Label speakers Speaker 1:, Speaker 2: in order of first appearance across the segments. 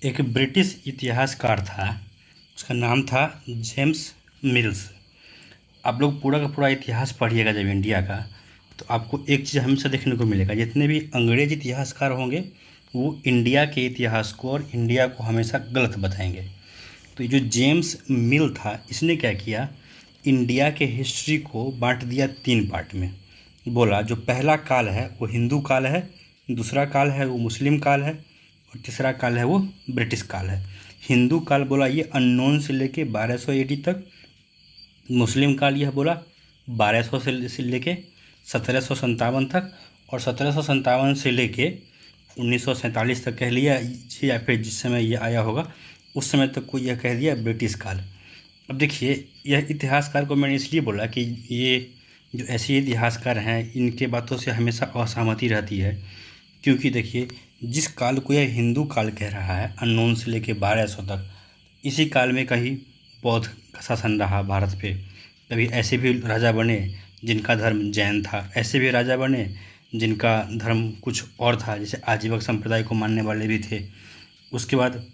Speaker 1: एक ब्रिटिश इतिहासकार था, उसका नाम था जेम्स मिल्स। आप लोग पूरा का पूरा इतिहास पढ़िएगा जब इंडिया का, तो आपको एक चीज़ हमेशा देखने को मिलेगा, जितने भी अंग्रेज इतिहासकार होंगे वो इंडिया के इतिहास को और इंडिया को हमेशा गलत बताएंगे। तो ये जो जेम्स मिल था, इसने क्या किया, इंडिया के हिस्ट्री को बांट दिया 3 पार्ट में। बोला जो पहला काल है वो हिंदू काल है, दूसरा काल है वो मुस्लिम काल है, और तीसरा काल है वो ब्रिटिश काल है। हिंदू काल बोला ये अननोन से लेके 1200 AD तक। मुस्लिम काल यह बोला 1200 से लेके 1757 तक, और 1757 से लेके 1947 तक कह लिया, या फिर जिस समय यह आया होगा उस समय तक को यह कह दिया ब्रिटिश काल। अब देखिए, यह इतिहासकार को मैंने इसलिए बोला कि ये जो ऐसे इतिहासकार हैं इनके बातों से हमेशा असहमति रहती है, क्योंकि देखिए जिस काल को यह हिंदू काल कह रहा है अननोन से लेके 1200 तक, इसी काल में कहीं बौद्ध का शासन रहा भारत पे। कभी ऐसे भी राजा बने जिनका धर्म जैन था, ऐसे भी राजा बने जिनका धर्म कुछ और था, जैसे आजीवक संप्रदाय को मानने वाले भी थे। उसके बाद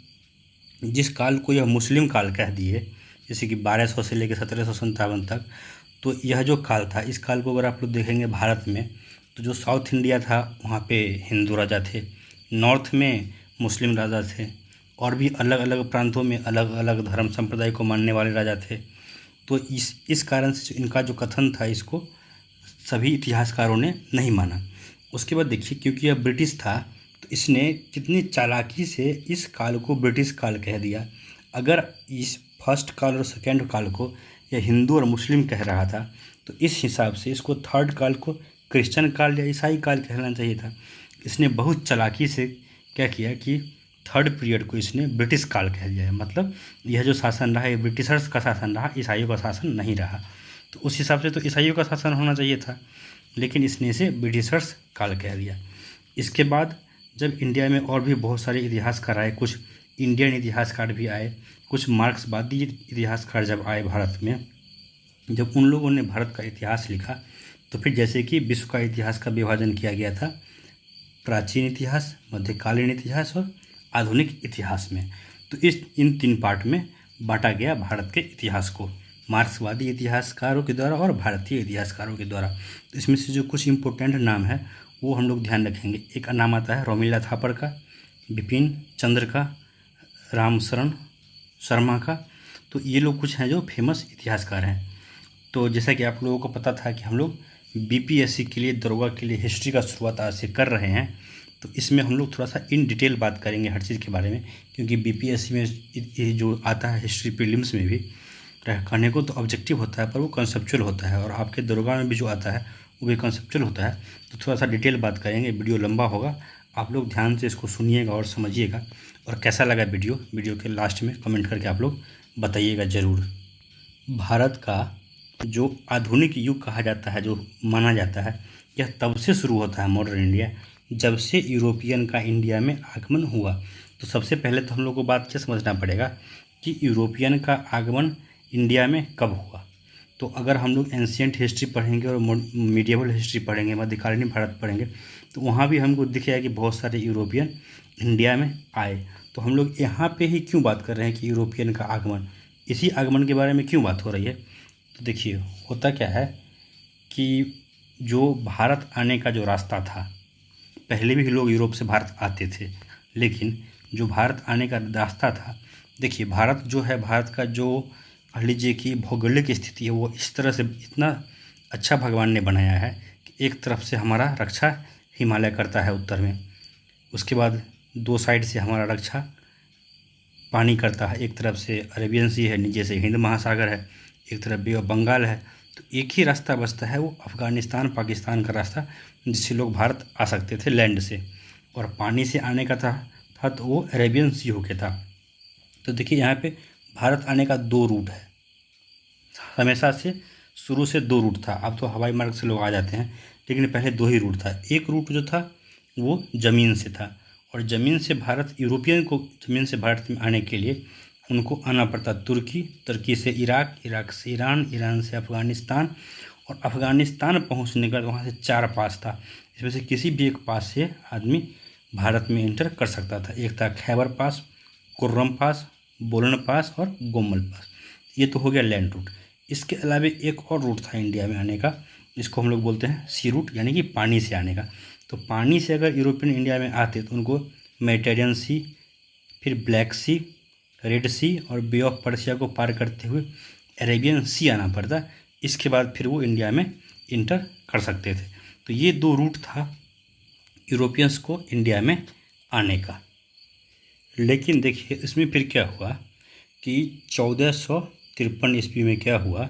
Speaker 1: जिस काल को यह मुस्लिम काल कह दिए, जैसे कि 1200 से लेकर 1757 तक, तो यह जो काल था, इस काल को अगर आप लोग देखेंगे भारत में, तो जो साउथ इंडिया था वहाँ पे हिंदू राजा थे, नॉर्थ में मुस्लिम राजा थे, और भी अलग अलग प्रांतों में अलग अलग धर्म संप्रदाय को मानने वाले राजा थे। तो इस कारण से इनका जो कथन था इसको सभी इतिहासकारों ने नहीं माना। उसके बाद देखिए, क्योंकि यह ब्रिटिश था तो इसने कितनी चालाकी से इस काल को ब्रिटिश काल कह दिया। अगर इस फर्स्ट काल और सेकेंड काल को यह हिंदू और मुस्लिम कह रहा था, तो इस हिसाब से इसको थर्ड काल को क्रिश्चियन काल या ईसाई काल कहना चाहिए था। इसने बहुत चालाकी से क्या किया कि थर्ड पीरियड को इसने ब्रिटिश काल कह दिया है। मतलब यह जो शासन रहा ये ब्रिटिशर्स का शासन रहा, ईसाइयों का शासन नहीं रहा। तो उस हिसाब से तो ईसाइयों का शासन होना चाहिए था, लेकिन इसने इसे ब्रिटिशर्स काल कह दिया। इसके बाद जब इंडिया में और भी बहुत सारे इतिहासकार आए, कुछ इंडियन इतिहासकार भी आए, कुछ मार्क्सवादी इतिहासकार जब आए भारत में, जब उन लोगों ने भारत का इतिहास लिखा, तो फिर जैसे कि विश्व का इतिहास का विभाजन किया गया था प्राचीन इतिहास, मध्यकालीन इतिहास और आधुनिक इतिहास में, तो इन 3 पार्ट में बांटा गया भारत के इतिहास को, मार्क्सवादी इतिहासकारों के द्वारा और भारतीय इतिहासकारों के द्वारा। तो इसमें से जो कुछ इम्पोर्टेंट नाम है वो हम लोग ध्यान रखेंगे। एक नाम आता है रोमिला थापर का, बिपिन चंद्र का, रामशरण शर्मा का। तो ये लोग कुछ हैं जो फेमस इतिहासकार हैं। तो जैसा कि आप लोगों को पता था कि हम लोग BPSC के लिए, दरोगा के लिए हिस्ट्री का शुरुआत आज से कर रहे हैं, तो इसमें हम लोग थोड़ा सा इन डिटेल बात करेंगे हर चीज़ के बारे में, क्योंकि BPSC में ये जो आता है हिस्ट्री प्रीलिम्स में भी कहने को तो ऑब्जेक्टिव होता है पर वो कंसेप्चुअल होता है, और आपके दरोगा में भी जो आता है वो भी कंसेप्चुअल होता है। तो थोड़ा सा डिटेल बात करेंगे, वीडियो लंबा होगा, आप लोग ध्यान से इसको सुनिएगा और समझिएगा। और कैसा लगा वीडियो के लास्ट में कमेंट करके आप लोग बताइएगा ज़रूर। भारत का जो आधुनिक युग कहा जाता है, जो माना जाता है, यह तब से शुरू होता है मॉडर्न इंडिया, जब से यूरोपियन का इंडिया में आगमन हुआ। तो सबसे पहले तो हम लोग को बात क्या समझना पड़ेगा कि यूरोपियन का आगमन इंडिया में कब हुआ। तो अगर हम लोग एंशियंट हिस्ट्री पढ़ेंगे और मीडिएवल हिस्ट्री पढ़ेंगे, मध्यकालीन भारत पढ़ेंगे, तो वहाँ भी हमको दिखेगा कि बहुत सारे यूरोपियन इंडिया में आए। तो हम लोग यहाँ पे ही क्यों बात कर रहे हैं कि यूरोपियन का आगमन, इसी आगमन के बारे में क्यों बात हो रही है। तो देखिए होता क्या है कि जो भारत आने का जो रास्ता था, पहले भी लोग यूरोप से भारत आते थे, लेकिन जो भारत आने का रास्ता था, देखिए भारत जो है, भारत का जो कह लीजिए कि भौगोलिक स्थिति है, वो इस तरह से इतना अच्छा भगवान ने बनाया है कि एक तरफ से हमारा रक्षा हिमालय करता है उत्तर में, उसके बाद 2 साइड से हमारा रक्षा पानी करता है, एक तरफ से अरेबियन सी है, नीचे से हिंद महासागर है, एक तरफ बे ऑफ बंगाल है। तो एक ही रास्ता बचता है, वो अफ़गानिस्तान पाकिस्तान का रास्ता, जिससे लोग भारत आ सकते थे लैंड से, और पानी से आने का था तो वो अरेबियन सी होके था। तो देखिए यहाँ पे भारत आने का 2 रूट है, हमेशा से शुरू से 2 रूट था। अब तो हवाई मार्ग से लोग आ जाते हैं, लेकिन पहले 2 ही रूट था। एक रूट जो था वो ज़मीन से था, और ज़मीन से भारत, यूरोपियन को ज़मीन से भारत में आने के लिए उनको आना पड़ता तुर्की, तुर्की से इराक, इराक से ईरान, ईरान से अफ़गानिस्तान, और अफ़गानिस्तान पहुंचने का वहाँ से 4 पास था। इसमें से किसी भी एक पास से आदमी भारत में इंटर कर सकता था। एक था खैबर पास, कुर्रम पास, बोलन पास और गोमल पास। ये तो हो गया लैंड रूट। इसके अलावा एक और रूट था इंडिया में आने का, इसको हम लोग बोलते हैं सी रूट, यानी कि पानी से आने का। तो पानी से अगर यूरोपियन इंडिया में आते तो उनको मेडिटेरियन सी, फिर ब्लैक सी, रेड सी और बे ऑफ पर्सिया को पार करते हुए अरेबियन सी आना पड़ता। इसके बाद फिर वो इंडिया में इंटर कर सकते थे। तो ये दो रूट था यूरोपियंस को इंडिया में आने का। लेकिन देखिए इसमें फिर क्या हुआ कि 1453 ईस्वी में क्या हुआ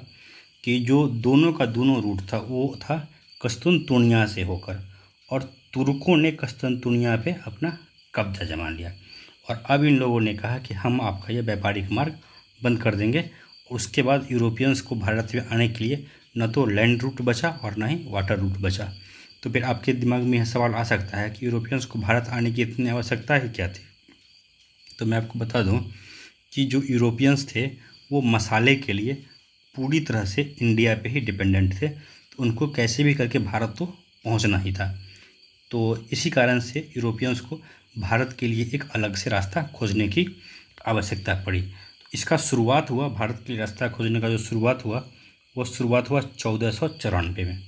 Speaker 1: कि जो दोनों का दोनों रूट था वो था कस्तुनतुनिया से होकर, और तुर्कों ने कस्तुनतुनिया पे अपना कब्जा जमा लिया। और अब इन लोगों ने कहा कि हम आपका यह व्यापारिक मार्ग बंद कर देंगे। उसके बाद यूरोपियंस को भारत में आने के लिए न तो लैंड रूट बचा और ना ही वाटर रूट बचा। तो फिर आपके दिमाग में यह सवाल आ सकता है कि यूरोपियंस को भारत आने की इतनी आवश्यकता ही क्या थी। तो मैं आपको बता दूं कि जो यूरोपियंस थे वो मसाले के लिए पूरी तरह से इंडिया पे ही डिपेंडेंट थे, तो उनको कैसे भी करके भारत तो पहुंचना ही था। तो इसी कारण से यूरोपियंस को भारत के लिए एक अलग से रास्ता खोजने की आवश्यकता पड़ी। तो इसका शुरुआत हुआ, भारत के लिए रास्ता खोजने का जो शुरुआत हुआ वो शुरुआत हुआ 1494 में,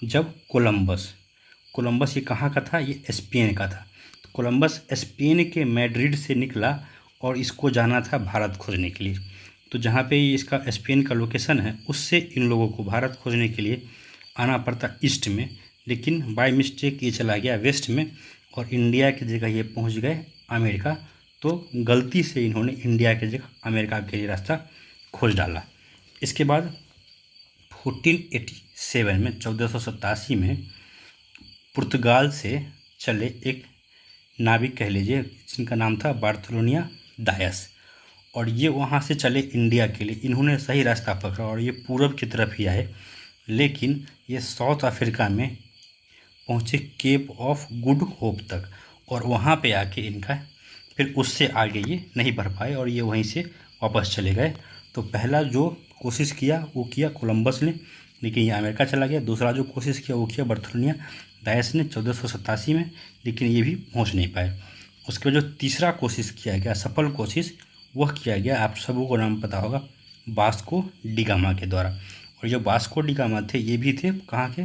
Speaker 1: जब कोलंबस ये कहाँ का था, ये स्पेन का था। तो कोलंबस स्पेन के मैड्रिड से निकला और इसको जाना था भारत खोजने के लिए। तो जहाँ पे इसका स्पेन का लोकेशन है उससे इन लोगों को भारत खोजने के लिए आना पड़ता ईस्ट में, लेकिन बाय मिस्टेक ये चला गया वेस्ट में और इंडिया की जगह ये पहुँच गए अमेरिका। तो गलती से इन्होंने इंडिया की जगह अमेरिका के लिए रास्ता खोज डाला। इसके बाद 1487 में 1487 में पुर्तगाल से चले एक नाविक कह लीजिए जिनका नाम था बार्थोलोमियो डायस, और ये वहाँ से चले इंडिया के लिए। इन्होंने सही रास्ता पकड़ा और ये पूरब की तरफ ही आए, लेकिन ये साउथ अफ्रीका में पहुँचे केप ऑफ गुड होप तक, और वहाँ पे आके इनका फिर उससे आगे ये नहीं बढ़ पाए और ये वहीं से वापस चले गए। तो पहला जो कोशिश किया वो किया कोलंबस ने, लेकिन ये अमेरिका चला गया। दूसरा जो कोशिश किया वो किया बार्थोलोमियो डायस ने 1487 में, लेकिन ये भी पहुंच नहीं पाए। उसके बाद जो तीसरा कोशिश किया गया, सफल कोशिश, वह किया गया, आप सबों को नाम पता होगा, वास्को डी गामा के द्वारा। और जो वास्को डी गामा थे ये भी थे कहाँ के,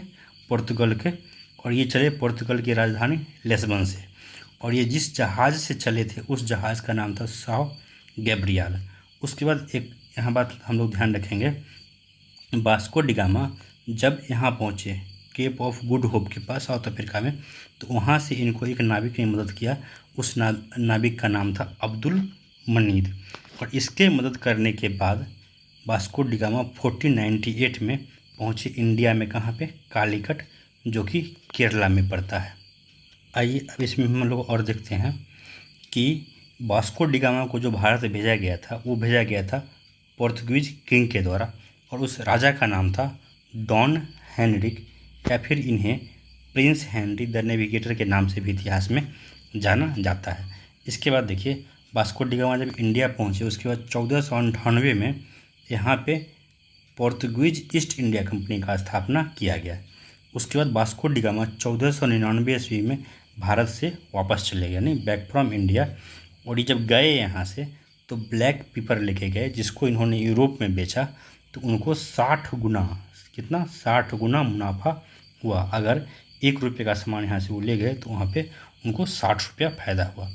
Speaker 1: पुर्तगाल के, और ये चले पुर्तगाल की राजधानी लिस्बन से। और ये जिस जहाज़ से चले थे उस जहाज़ का नाम था साओ गैब्रियल। उसके बाद एक यहाँ बात हम लोग ध्यान रखेंगे, वास्को डी गामा जब यहाँ पहुँचे केप ऑफ गुड होप के पास साउथ अफ्रीका में, तो वहाँ से इनको एक नाविक ने मदद किया। उस नाविक का नाम था अब्दुल मनीद, और इसके मदद करने के बाद वास्को डी गामा 1498 में पहुँचे इंडिया में, कहाँ पे, कालीकट, जो कि केरला में पड़ता है। आइए अब इसमें हम लोग और देखते हैं कि वास्को डी गामा को जो भारत भेजा गया था वो भेजा गया था पोर्तुगीज किंग के द्वारा, और उस राजा का नाम था डॉन हेनरिक, या फिर इन्हें प्रिंस हेनरी द नेविगेटर के नाम से भी इतिहास में जाना जाता है। इसके बाद देखिए वास्को डी गामा जब इंडिया पहुंचे उसके बाद 1498 में यहाँ पे पोर्तुगीज ईस्ट इंडिया कंपनी का स्थापना किया गया। उसके बाद वास्को डी गामा 1499 ईस्वी में भारत से वापस चले गए, यानी बैक फ्रॉम इंडिया। और ये जब गए यहाँ से तो ब्लैक पेपर लेके गए जिसको इन्होंने यूरोप में बेचा, तो उनको 60 गुना, कितना, 60 गुना मुनाफा हुआ। अगर 1 रुपये का सामान यहाँ से वो ले गए तो वहाँ पे उनको 60 रुपया फ़ायदा हुआ।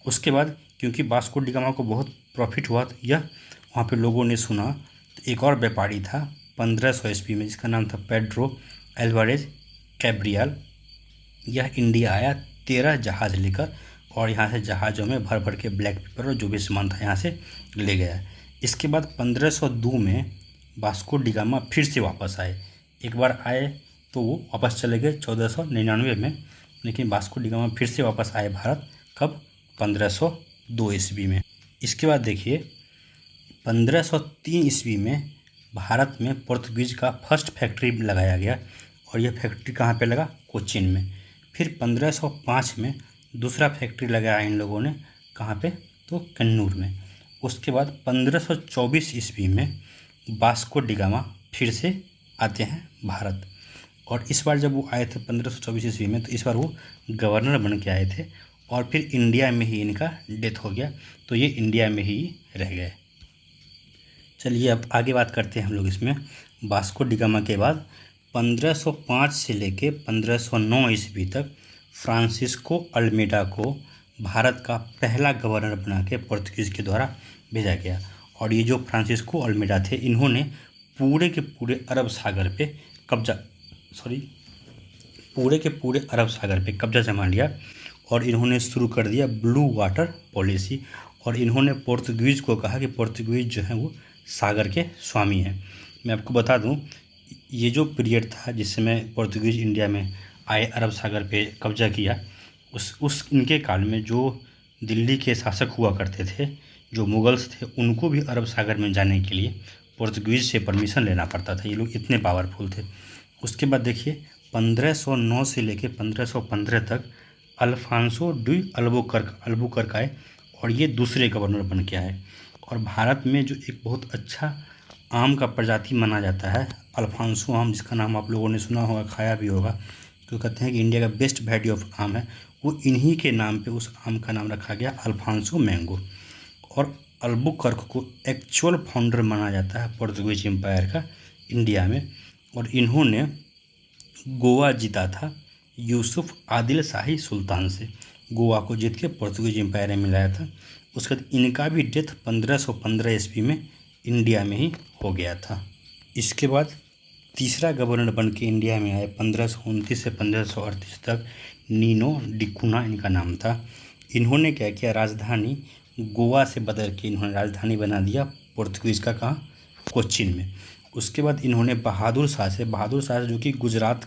Speaker 1: उसके बाद क्योंकि वास्को डी गामा को बहुत प्रॉफिट हुआ तो यह वहाँ पे लोगों ने सुना, तो एक और व्यापारी था 1500 ईस्वी में जिसका नाम था पेड्रो एल्वारेज कैब्रियल। यह इंडिया आया 13 जहाज़ लेकर, और यहाँ से जहाज़ों में भर भर के ब्लैक पेपर और जो भी सामान था यहाँ से ले गया। इसके बाद 1502 में वास्को डी गामा फिर से वापस आए। एक बार आए तो वो वापस चले गए 1499 में, लेकिन वास्को डी गामा फिर से वापस आए भारत, कब, 1502 ईस्वी में। इसके बाद देखिए 1503 ईस्वी में भारत में पोर्तुगीज का फर्स्ट फैक्ट्री लगाया गया, और यह फैक्ट्री कहाँ पे लगा, कोचीन में। फिर 1505 में दूसरा फैक्ट्री लगाया इन लोगों ने, कहाँ पे, तो कन्नूर में। उसके बाद 1524 ईस्वी में वास्को डी गामा फिर से आते हैं भारत, और इस बार जब वो आए थे 1524 ईस्वी में, तो इस बार वो गवर्नर बन के आए थे, और फिर इंडिया में ही इनका डेथ हो गया, तो ये इंडिया में ही रह गए। चलिए अब आगे बात करते हैं हम लोग इसमें। वास्को डी गामा के बाद 1505 से लेके 1509 ईस्वी तक फ्रांसिस्को अल्मेडा को भारत का पहला गवर्नर बना के पोर्तुगीज़ के द्वारा भेजा गया। और ये जो फ्रांसिस्को अल्मेडा थे, इन्होंने पूरे के पूरे अरब सागर पे कब्जा पूरे के पूरे अरब सागर पे कब्जा जमा लिया और इन्होंने शुरू कर दिया ब्लू वाटर पॉलिसी। और इन्होंने पोर्तुगीज़ को कहा कि पोर्तुगीज़ जो है वो सागर के स्वामी हैं। मैं आपको बता दूं, ये जो पीरियड था जिस समय पोर्तुगीज़ इंडिया में आए, अरब सागर पे कब्जा किया, उस इनके काल में जो दिल्ली के शासक हुआ करते थे, जो मुगल्स थे, उनको भी अरब सागर में जाने के लिए पोर्तुगीज़ से परमिशन लेना पड़ता था। ये लोग इतने पावरफुल थे। उसके बाद देखिए 1509 से लेकर 1515 तक अल्फांसो डी अल्बुकर्क आए और ये दूसरे गवर्नर बन के आए। और भारत में जो एक बहुत अच्छा आम का प्रजाति माना जाता है अल्फांसो आम, जिसका नाम आप लोगों ने सुना होगा, खाया भी होगा, तो कहते हैं कि इंडिया का बेस्ट वैरायटी ऑफ आम है, वो इन्हीं के नाम पे उस आम का नाम रखा गया अल्फांसो मैंगो। और अल्बुकर्क को एक्चुअल फाउंडर माना जाता है पोर्तुगीज एम्पायर का इंडिया में। और इन्होंने गोवा जीता था यूसुफ आदिल शाही सुल्तान से, गोवा को जीत के पोर्तुगीज एम्पायर में मिलाया था। उसके बाद इनका भी डेथ 1515 ईस्वी में इंडिया में ही हो गया था। इसके बाद तीसरा गवर्नर बन के इंडिया में आए 1529 से 1538 तक, नीनो डिकुना इनका नाम था। इन्होंने क्या किया, राजधानी गोवा से बदल के इन्होंने राजधानी बना दिया पोर्तुगीज़ का, कहाँ, कोच्चिन में। उसके बाद इन्होंने बहादुर शाह जो कि गुजरात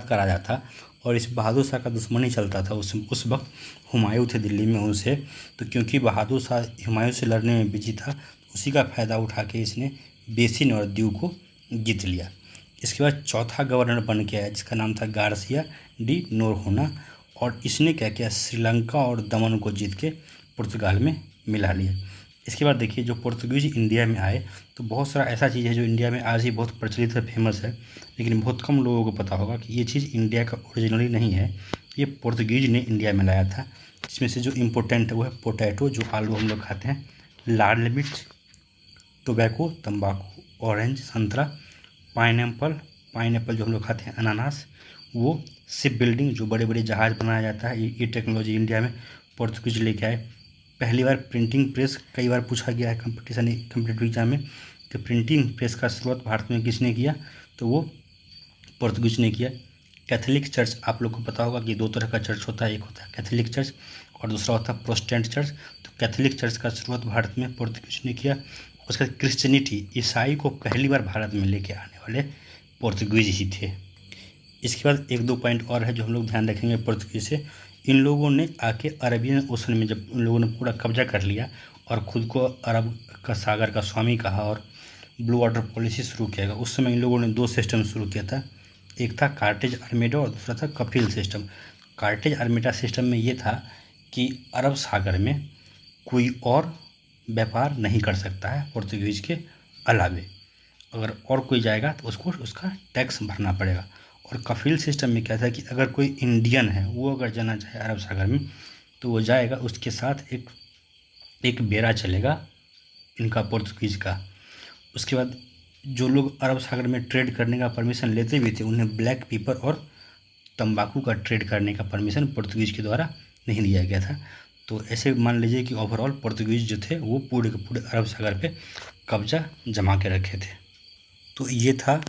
Speaker 1: का राजा था, और इस बहादुर शाह का दुश्मनी चलता था उस वक्त हुमायूं थे दिल्ली में उनसे। तो क्योंकि बहादुर शाह हुमायूं से लड़ने में बिजी था, तो उसी का फ़ायदा उठा के इसने बेसिन और दीव को जीत लिया। इसके बाद चौथा गवर्नर बन के आया जिसका नाम था गार्सिया डी नोरहोना, और इसने क्या किया, श्रीलंका और दमन को जीत के पुर्तगाल में मिला लिया। इसके बाद देखिए जो पोर्तुगीज इंडिया में आए, तो बहुत सारा ऐसा चीज़ है जो इंडिया में आज ही बहुत प्रचलित है, फेमस है, लेकिन बहुत कम लोगों को पता होगा कि ये चीज़ इंडिया का ओरिजिनली नहीं है, ये पोर्तुगीज ने इंडिया में लाया था। इसमें से जो इम्पोर्टेंट है वो है पोटैटो, जो आलू हम लोग खाते हैं, लाल मिर्च, टोबैको तंबाकू, ऑरेंज संतरा, पाइनएप्पल जो हम लोग खाते हैं, अनानास, वो शिप बिल्डिंग जो बड़े बड़े जहाज़ बनाया जाता है, ये टेक्नोलॉजी इंडिया में पोर्तुगीज लेके आए। पहली बार प्रिंटिंग प्रेस, कई बार पूछा गया है कम्पिटिटिव एग्जाम में कि प्रिंटिंग प्रेस का शुरुआत भारत में किसने किया, तो वो पोर्तुगीज ने किया। कैथोलिक चर्च, आप लोग को पता होगा कि दो तरह का चर्च होता है, एक होता है कैथोलिक चर्च और दूसरा होता है प्रोटेस्टेंट चर्च। तो कैथोलिक चर्च का शुरुआत भारत में पोर्तुगीज ने किया। उसके बाद क्रिश्चियनिटी, ईसाई को पहली बार भारत में लेके आने वाले पोर्तुगीज ही थे। इसके बाद एक दो पॉइंट और है जो हम लोग ध्यान रखेंगे पोर्तुगीज से। इन लोगों ने आके अरबियन ओशन में जब उन लोगों ने पूरा कब्जा कर लिया और ख़ुद को अरब का सागर का स्वामी कहा और ब्लू वाटर पॉलिसी शुरू किया गया, उस समय इन लोगों ने दो सिस्टम शुरू किया था, एक था कार्टेज आर्मेडा और दूसरा था कपिल सिस्टम। कार्टेज आर्मेडा सिस्टम में ये था कि अरब सागर में कोई और व्यापार नहीं कर सकता है पोर्तुगीज़ के अलावे, अगर और कोई जाएगा तो उसको उसका टैक्स भरना पड़ेगा। और कफील सिस्टम में क्या था कि अगर कोई इंडियन है वो अगर जाना चाहे अरब सागर में तो वो जाएगा, उसके साथ एक बेड़ा चलेगा इनका पोर्तुगीज़ का। उसके बाद जो लोग अरब सागर में ट्रेड करने का परमिशन लेते भी थे, उन्हें ब्लैक पेपर और तंबाकू का ट्रेड करने का परमिशन पोर्तुगीज़ के द्वारा नहीं दिया गया था। तो ऐसे मान लीजिए कि ओवरऑल पोर्तुगीज़ जो थे वो पूरे के पूरे अरब सागर पे कब्जा जमा के रखे थे। तो ये था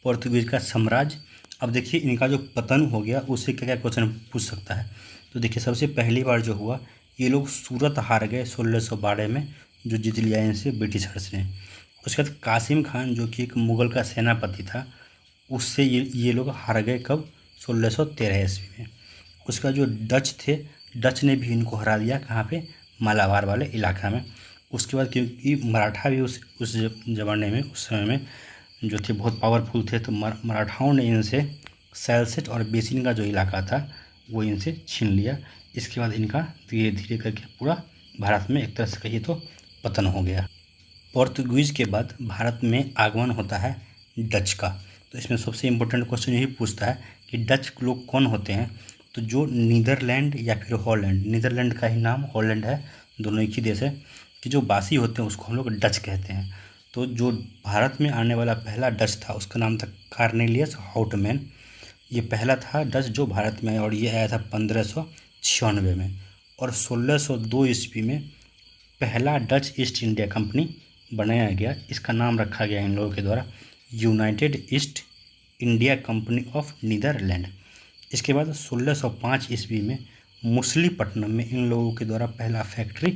Speaker 1: पोर्तुगीज़ का साम्राज्य। अब देखिए इनका जो पतन हो गया उससे क्या क्या क्वेश्चन पूछ सकता है। तो देखिए सबसे पहली बार जो हुआ, ये लोग सूरत हार गए 1612 में, जो जीत लिया इनसे ब्रिटिशर्स ने। उसके बाद कासिम खान जो कि एक मुग़ल का सेनापति था, उससे ये लोग हार गए कब, 1613 ईस्वी में। उसका जो डच थे, डच ने भी इनको हरा दिया, कहाँ पे, मालाबार वाले इलाका में। उसके बाद क्योंकि मराठा भी उस ज़माने में, उस समय में जो थे बहुत पावरफुल थे, तो मराठाओं ने इनसे सैलसेट और बेसिन का जो इलाका था वो इनसे छीन लिया। इसके बाद इनका धीरे धीरे करके पूरा भारत में एक तरह से कहिए तो पतन हो गया। पोर्तुगीज़ के बाद भारत में आगमन होता है डच का। तो इसमें सबसे इम्पोर्टेंट क्वेश्चन यही पूछता है कि डच लोग कौन होते हैं। तो जो नीदरलैंड या फिर हॉलैंड, नीदरलैंड का ही नाम हॉलैंड है, दोनों एक ही देश है, कि जो बासी होते हैं उसको हम लोग डच कहते हैं। तो जो भारत में आने वाला पहला डच था उसका नाम था कार्नेलियस हाउटमैन। ये पहला था डच जो भारत में आया और ये आया था 1596 में। और 1602 ईस्वी में पहला डच ईस्ट इंडिया कंपनी बनाया गया। इसका नाम रखा गया इन लोगों के द्वारा United East India Company of Netherland. इसके बाद 1605 ईस्वी में मुसलीपट्टनम में इन लोगों के द्वारा पहला फैक्ट्री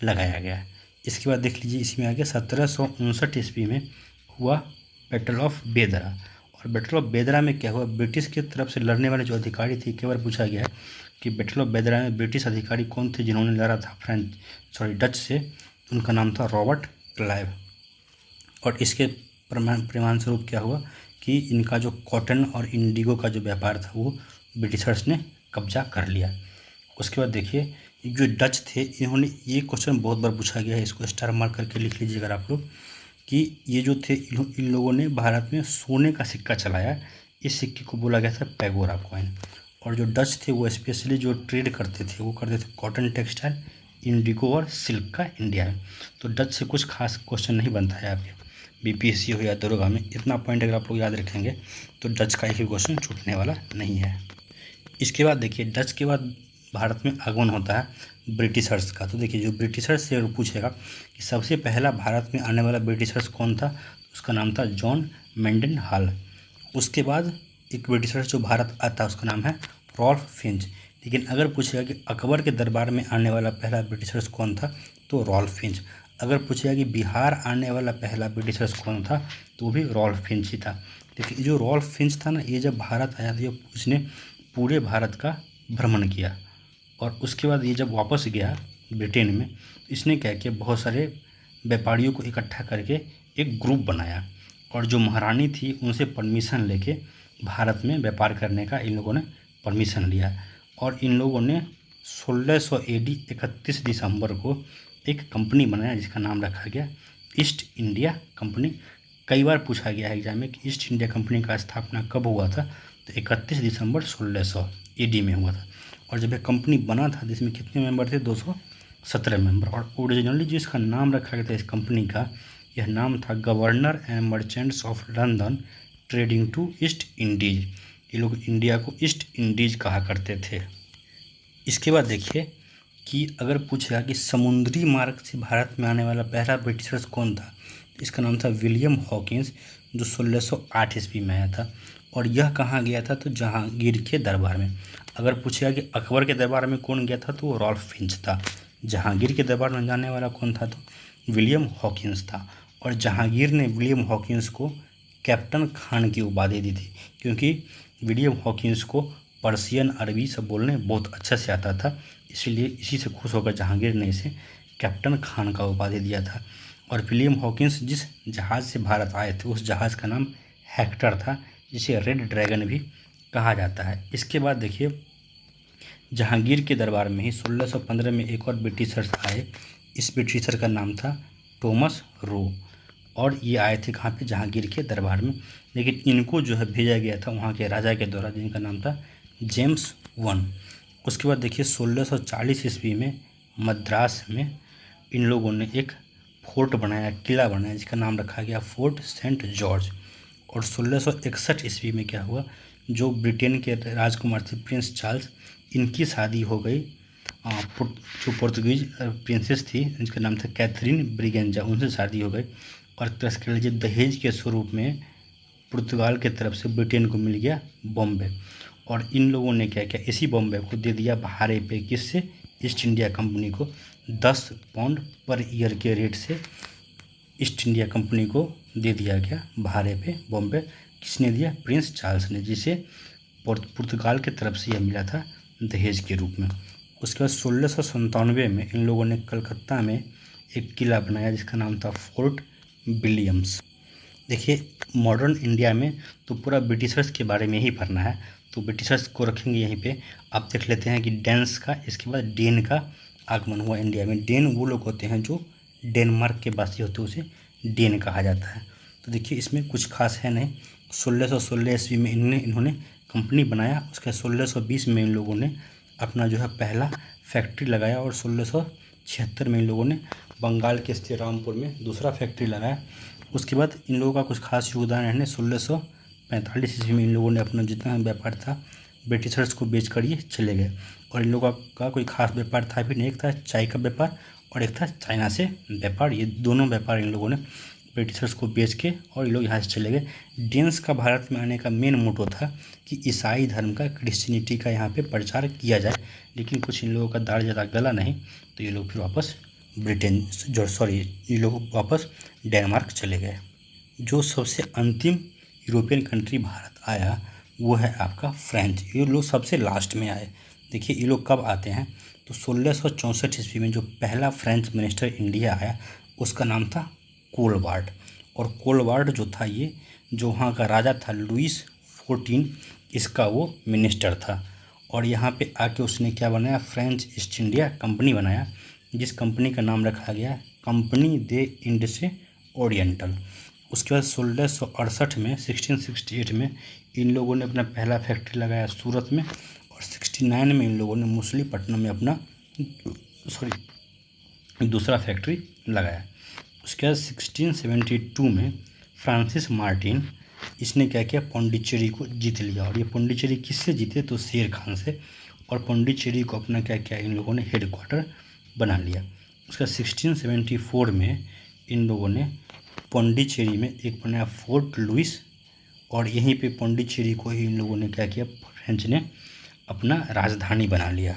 Speaker 1: लगाया गया। इसके बाद देख लीजिए इसमें आगे 1759 ईस्वी में हुआ बैटल ऑफ बेदरा। और बैटल ऑफ बेदरा में क्या हुआ, ब्रिटिश की तरफ से लड़ने वाले जो अधिकारी थे, केवल पूछा गया है कि बैटल ऑफ बेदरा में ब्रिटिश अधिकारी कौन थे जिन्होंने लड़ा था डच से। उनका नाम था रॉबर्ट क्लाइव। और इसके परिणाम स्वरूप क्या हुआ कि इनका जो कॉटन और इंडिगो का जो व्यापार था वो ब्रिटिशर्स ने कब्जा कर लिया। उसके बाद देखिए जो डच थे इन्होंने, ये क्वेश्चन बहुत बार पूछा गया है, इसको स्टार मार्क करके लिख लीजिए अगर आप लोग, कि ये जो थे इन लोगों ने भारत में सोने का सिक्का चलाया। इस सिक्के को बोला गया था पैगोरा कॉइन। और जो डच थे वो स्पेशली जो ट्रेड करते थे वो करते थे कॉटन टेक्सटाइल, इंडिगो और सिल्क का इंडिया में। तो डच से कुछ खास क्वेश्चन नहीं बनता है आपके बीपीएससी हो या दरोगा में। इतना पॉइंट अगर आप लोग याद रखेंगे तो डच का एक भी क्वेश्चन छूटने वाला नहीं है। इसके बाद देखिए डच के बाद भारत में आगमन होता है ब्रिटिशर्स का। तो देखिए जो ब्रिटिशर्स से अगर पूछेगा कि सबसे पहला भारत में आने वाला ब्रिटिशर्स कौन था, उसका नाम था जॉन मेंडन हॉल। उसके बाद एक ब्रिटिशर्स जो भारत आता है उसका नाम है रॉल्फ फिंच। लेकिन अगर पूछेगा कि अकबर के दरबार में आने वाला पहला ब्रिटिशर्स कौन था, तो रॉल्फ फिंच। अगर पूछेगा कि बिहार आने वाला पहला ब्रिटिशर्स कौन था, तो भी रॉल्फ फिंच ही था। देखिए जो रॉल्फ फिंच था ना, ये जब भारत आया था उसने पूरे भारत का भ्रमण किया। और उसके बाद ये जब वापस गया ब्रिटेन में, तो इसने क्या किया, बहुत सारे व्यापारियों को इकट्ठा करके एक ग्रुप बनाया। और जो महारानी थी उनसे परमिशन लेके भारत में व्यापार करने का इन लोगों ने परमिशन लिया। और इन लोगों ने 1600 AD 31 दिसंबर को एक कंपनी बनाया जिसका नाम रखा गया ईस्ट इंडिया कंपनी। कई बार पूछा गया है एग्जाम में कि ईस्ट इंडिया कंपनी का स्थापना कब हुआ था, तो 31 दिसंबर 1600 AD में हुआ था। और जब यह कंपनी बना था जिसमें कितने मेंबर थे, 217 मेंबर। और ओरिजिनली जो इसका नाम रखा गया था इस कंपनी का, यह नाम था governor and merchants of London trading to East Indies. ये लोग इंडिया को ईस्ट इंडीज कहा करते थे। इसके बाद देखिए कि अगर पूछेगा कि समुद्री मार्ग से भारत में आने वाला पहला ब्रिटिशर्स कौन था, तो इसका नाम था विलियम हॉकिंस, जो 1608 ईस्वी में आया था। और यह कहाँ गया था, तो जहांगीर के दरबार में। अगर पूछेगा कि अकबर के दरबार में कौन गया था, तो वो रॉल्फ फिंच था। जहांगीर के दरबार में जाने वाला कौन था, तो विलियम हॉकिंस था। और जहांगीर ने विलियम हॉकिंस को कैप्टन खान की उपाधि दी थी, क्योंकि विलियम हॉकिंस को पर्शियन अरबी सब बोलने बहुत अच्छा से आता था। इसलिए इसी से खुश होकर जहांगीर ने इसे कैप्टन खान का उपाधि दिया था। और विलियम हॉकिंस जिस जहाज़ से भारत आए थे उस जहाज़ का नाम हेक्टर था, जिसे रेड ड्रैगन भी कहा जाता है। इसके बाद देखिए जहांगीर के दरबार में ही 1615 में एक और ब्रिटिशर्स आए। इस ब्रिटिशर का नाम था थॉमस रो। और ये आए थे कहाँ पे, जहांगीर के दरबार में। लेकिन इनको जो है भेजा गया था वहाँ के राजा के द्वारा, जिनका नाम था जेम्स I। उसके बाद देखिए 1640 ईस्वी में मद्रास में इन लोगों ने एक फोर्ट बनाया, किला बनाया, जिसका नाम रखा गया फोर्ट सेंट जॉर्ज। और 1661 ईस्वी में क्या हुआ, जो ब्रिटेन के राजकुमार थे प्रिंस चार्ल्स, इनकी शादी हो गई जो पोर्तुगीज प्रिंसेस थी जिनका नाम था कैथरीन ब्रिगेंजा, उनसे शादी हो गई। और तरस कह लीजिए दहेज के स्वरूप में पुर्तगाल के तरफ से ब्रिटेन को मिल गया बॉम्बे। और इन लोगों ने क्या किया, इसी बॉम्बे को दे दिया भाड़े पे, किससे, ईस्ट इंडिया कंपनी को। 10 पाउंड पर ईयर के रेट से ईस्ट इंडिया कंपनी को दे दिया गया भाड़े पे बॉम्बे। किसने दिया, प्रिंस चार्ल्स ने, जिसे पुर्तगाल के तरफ से यह मिला था दहेज के रूप में। उसके बाद 1697 में इन लोगों ने कलकत्ता में एक किला बनाया जिसका नाम था फोर्ट विलियम्स। देखिए मॉडर्न इंडिया में तो पूरा ब्रिटिशर्स के बारे में ही पढ़ना है, तो ब्रिटिशर्स को रखेंगे यहीं पे। आप देख लेते हैं कि डेन्स का, इसके बाद डेन का आगमन हुआ इंडिया में। डेन वो लोग होते हैं जो डेनमार्क के वासी होते हैं, उसे डेन कहा जाता है। तो देखिए इसमें कुछ खास है नहीं। 1616 ईस्वी में इन्होंने कंपनी बनाया। उसके 1620 में इन लोगों ने अपना जो है पहला फैक्ट्री लगाया और 1676 में इन लोगों ने बंगाल के स्थित रामपुर में दूसरा फैक्ट्री लगाया। उसके बाद इन लोगों का कुछ खास योगदान है। 1645 ईस्वी में इन लोगों ने अपना जितना व्यापार था ब्रिटिशर्स को बेच कर ये चले गए। और इन लोगों का कोई खास व्यापार था भी नहीं, एक था चाय का व्यापार और एक था चाइना से व्यापार। ये दोनों व्यापार इन लोगों ने ब्रिटिशर्स को बेच के और ये लोग यहाँ से चले गए। डेंस का भारत में आने का मेन मोटो था कि ईसाई धर्म का, क्रिश्चियनिटी का यहाँ पे प्रचार किया जाए, लेकिन कुछ इन लोगों का दाढ़ ज़्यादा गला नहीं, तो ये लोग फिर वापस ये लोग वापस डेनमार्क चले गए। जो सबसे अंतिम यूरोपियन कंट्री भारत आया वो है आपका फ्रेंच। ये लोग सबसे लास्ट में आए। देखिए ये लोग कब आते हैं, तो 1664 ईस्वी में जो पहला फ्रेंच मिनिस्टर इंडिया आया उसका नाम था कोलवार्ड। और कोलवार्ड जो था ये जो वहाँ का राजा था लुइस 14, इसका वो मिनिस्टर था। और यहाँ पे आके उसने क्या बनाया, फ्रेंच ईस्ट इंडिया कंपनी बनाया, जिस कंपनी का नाम रखा गया कंपनी दे इंडिस ओरिएंटल। उसके बाद 1668 में 1668 में इन लोगों ने अपना पहला फैक्ट्री लगाया सूरत में। और 69 में इन लोगों ने मछलीपट्टनम में अपना दूसरा फैक्ट्री लगाया। उसके बाद 1672 में फ्रांसिस मार्टिन इसने क्या किया, पौंडीचेरी को जीत लिया। और ये पौंडीचेरी किससे जीते, तो शेर खान से। और पौंडीचेरी को अपना क्या किया, इन लोगों ने हेडक्वार्टर बना लिया। उसका 1674 में इन लोगों ने पौंडीचेरी में एक बनाया फोर्ट लुइस। और यहीं पे पौंडीचेरी को ही इन लोगों ने क्या किया, फ्रेंच ने अपना राजधानी बना लिया।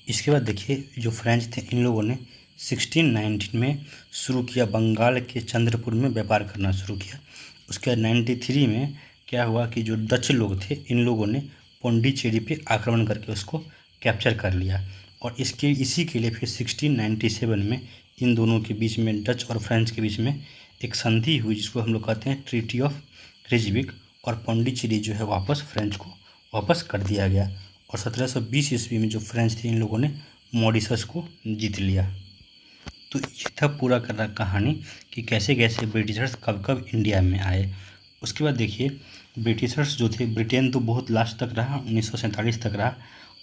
Speaker 1: इसके बाद देखिए जो फ्रेंच थे इन लोगों ने 1619 में शुरू किया, बंगाल के चंद्रपुर में व्यापार करना शुरू किया। उसके बाद 93 में क्या हुआ कि जो डच लोग थे इन लोगों ने पौंडीचेरी पे आक्रमण करके उसको कैप्चर कर लिया। और इसी के लिए फिर 1697 में इन दोनों के बीच में, डच और फ्रेंच के बीच में एक संधि हुई जिसको हम लोग कहते हैं ट्रीटी ऑफ रेजविक। और पौंडीचेरी जो है वापस फ्रेंच को वापस कर दिया गया। और 1720 ईस्वी में जो फ्रेंच थे इन लोगों ने मॉरिशस को जीत लिया। तो ये था पूरा कहानी कि कैसे कैसे ब्रिटिशर्स कब कब इंडिया में आए। उसके बाद देखिए ब्रिटिशर्स जो थे, ब्रिटेन तो बहुत लास्ट तक रहा, 1947 तक रहा।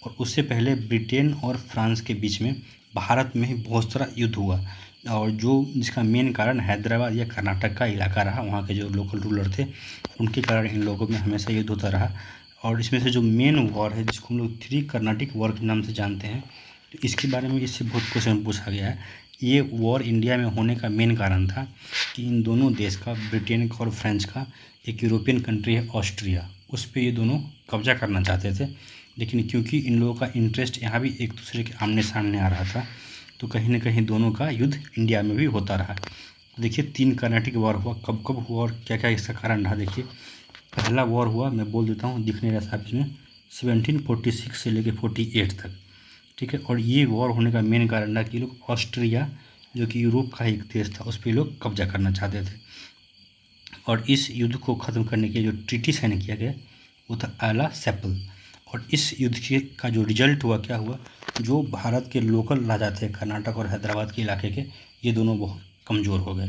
Speaker 1: और उससे पहले ब्रिटेन और फ्रांस के बीच में भारत में ही बहुत सारा युद्ध हुआ। और जो जिसका मेन कारण हैदराबाद या कर्नाटक का इलाका रहा, वहाँ के जो लोकल रूलर थे उनके कारण इन लोगों में हमेशा युद्ध होता रहा। और इसमें से जो मेन वॉर है जिसको हम लोग 3 कर्नाटिक वॉर के नाम से जानते हैं, तो इसके बारे में इससे बहुत क्वेश्चन पूछा गया है। ये वॉर इंडिया में होने का मेन कारण था कि इन दोनों देश का, ब्रिटेन का और फ्रांस का, एक यूरोपियन कंट्री है ऑस्ट्रिया, उस पर ये दोनों कब्जा करना चाहते थे। लेकिन क्योंकि इन लोगों का इंटरेस्ट यहाँ भी एक दूसरे के आमने सामने आ रहा था, तो कहीं ना कहीं दोनों का युद्ध इंडिया में भी होता रहा। देखिए 3 कर्नाटिक वॉर हुआ, कब कब हुआ और क्या क्या इसका कारण रहा। देखिए पहला वॉर हुआ, मैं बोल देता हूँ, दिखने रहा था इसमें, 1746 से लेकर 48 तक, ठीक है। और ये वॉर होने का मेन कारण था कि लोग ऑस्ट्रिया जो कि यूरोप का एक देश था उस पर लोग कब्जा करना चाहते थे। और इस युद्ध को ख़त्म करने के जो ट्रीटी साइन किया गया वो था आला सेपल। और इस युद्ध का जो रिजल्ट हुआ, क्या हुआ, जो भारत के लोकल राजा थे कर्नाटक और हैदराबाद के इलाके के, ये दोनों बहुत कमज़ोर हो गए।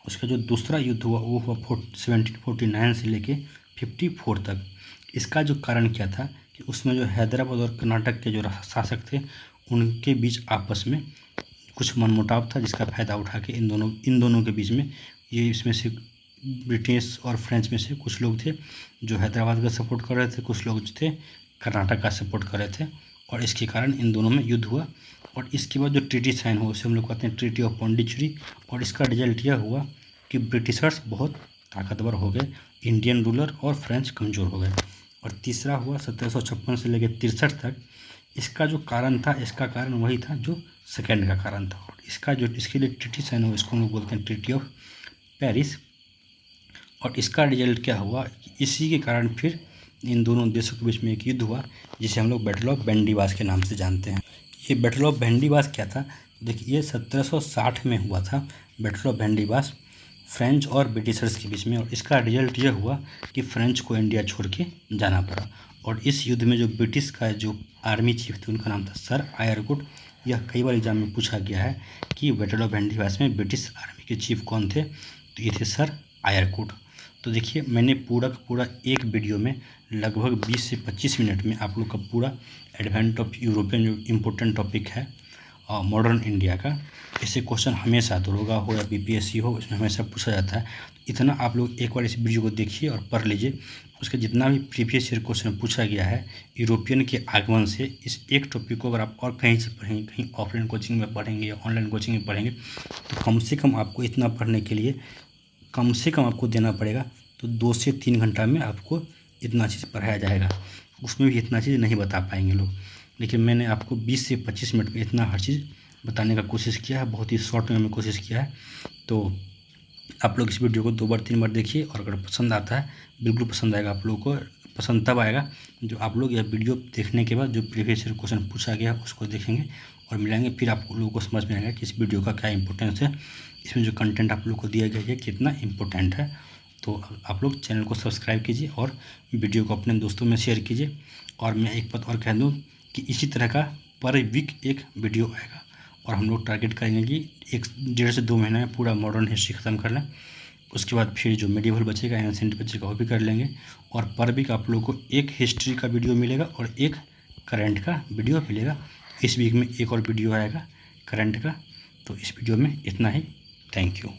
Speaker 1: उसका जो दूसरा युद्ध हुआ वो हुआ 1749 से लेके 54 तक। इसका जो कारण क्या था कि उसमें जो हैदराबाद और कर्नाटक के जो शासक थे उनके बीच आपस में कुछ मनमुटाव था, जिसका फ़ायदा उठा के इन दोनों के बीच में ये, इसमें से ब्रिटिश और फ्रेंच में से कुछ लोग थे जो हैदराबाद का सपोर्ट कर रहे थे, कुछ लोग जो थे कर्नाटक का सपोर्ट कर रहे थे। और इसके कारण इन दोनों में युद्ध हुआ। और इसके बाद जो ट्रीटी साइन हुआ उसे हम लोग कहते हैं ट्रीटी ऑफ पौंडीचेरी। और इसका रिजल्ट यह हुआ कि ब्रिटिशर्स बहुत ताकतवर हो गए, इंडियन रूलर और फ्रेंच कमज़ोर हो गए। और तीसरा हुआ 1756 से लेकर 63 तक। इसका जो कारण था, इसका कारण वही था जो सेकेंड का कारण था। और इसके लिए ट्रीटी साइन हुआ, इसको हम लोग बोलते हैं ट्रीटी ऑफ पेरिस। और इसका रिजल्ट क्या हुआ, इसी के कारण फिर इन दोनों देशों के बीच में एक युद्ध हुआ जिसे हम लोग बैटल ऑफ बैंडीबास के नाम से जानते हैं। ये बैटल ऑफ बैंडीबास क्या था, देखिए ये 1760 में हुआ था बैटल ऑफ बैंडीबास, फ्रेंच और ब्रिटिशर्स के बीच में। और इसका रिजल्ट यह हुआ कि फ्रेंच को इंडिया छोड़ के जाना पड़ा। और इस युद्ध में जो ब्रिटिश का जो आर्मी चीफ थे उनका नाम था सर आयरकुट। यह कई बार एग्जाम में पूछा गया है कि बैटल ऑफ बैंडीबास में ब्रिटिश आर्मी के चीफ कौन थे, तो ये थे सर आयरकुट। तो देखिए मैंने पूरा का पूरा एक वीडियो में लगभग 20 से 25 मिनट में आप लोग का पूरा एडवेंट ऑफ यूरोपियन जो इम्पोर्टेंट टॉपिक है मॉडर्न इंडिया का, इससे क्वेश्चन हमेशा दरोगा हो या बीपीएससी हो, इसमें हमेशा पूछा जाता है। इतना आप लोग एक बार इस वीडियो को देखिए और पढ़ लीजिए। उसका जितना भी प्रीवियस ईयर क्वेश्चन पूछा गया है यूरोपियन के आगमन से, इस एक टॉपिक को अगर आप और कहीं से पढ़ेंगे, कहीं ऑफलाइन कोचिंग में पढ़ेंगे या ऑनलाइन कोचिंग में पढ़ेंगे, तो कम से कम आपको इतना पढ़ने के लिए कम से कम आपको देना पड़ेगा। तो 2 से 3 घंटा में आपको इतना चीज़ पढ़ाया जाएगा। उसमें भी इतना चीज़ नहीं बता पाएंगे लोग, लेकिन मैंने आपको 20 से 25 मिनट में इतना हर चीज़ बताने का कोशिश किया है, बहुत ही शॉर्ट में कोशिश किया है। तो आप लोग इस वीडियो को 2 बार 3 बार देखिए, और अगर पसंद आता है, बिल्कुल पसंद आएगा आप लोगों को। पसंद तब आएगा जो आप लोग यह वीडियो देखने के बाद जो प्रीवियस ईयर क्वेश्चन पूछा गया उसको देखेंगे और मिलाएंगे, फिर आप लोगों को समझ में आएगा कि इस वीडियो का क्या इंपॉर्टेंस है, इसमें जो कंटेंट आप लोग को दिया गया है कितना इंपॉर्टेंट है। तो आप लोग चैनल को सब्सक्राइब कीजिए और वीडियो को अपने दोस्तों में शेयर कीजिए। और मैं एक बात और कह दूँ कि इसी तरह का पर वीक एक वीडियो आएगा, और हम लोग टारगेट करेंगे कि 1.5 से 2 महीने में पूरा मॉडर्न हिस्ट्री ख़त्म कर लें। उसके बाद फिर जो मेडिवल बचेगा, एंशिएंट बचेगा, वो भी कर लेंगे। और पर वीक आप लोगों को एक हिस्ट्री का वीडियो मिलेगा और एक करंट का वीडियो मिलेगा। इस वीक में एक और वीडियो आएगा करंट का। तो इस वीडियो में इतना ही। Thank you.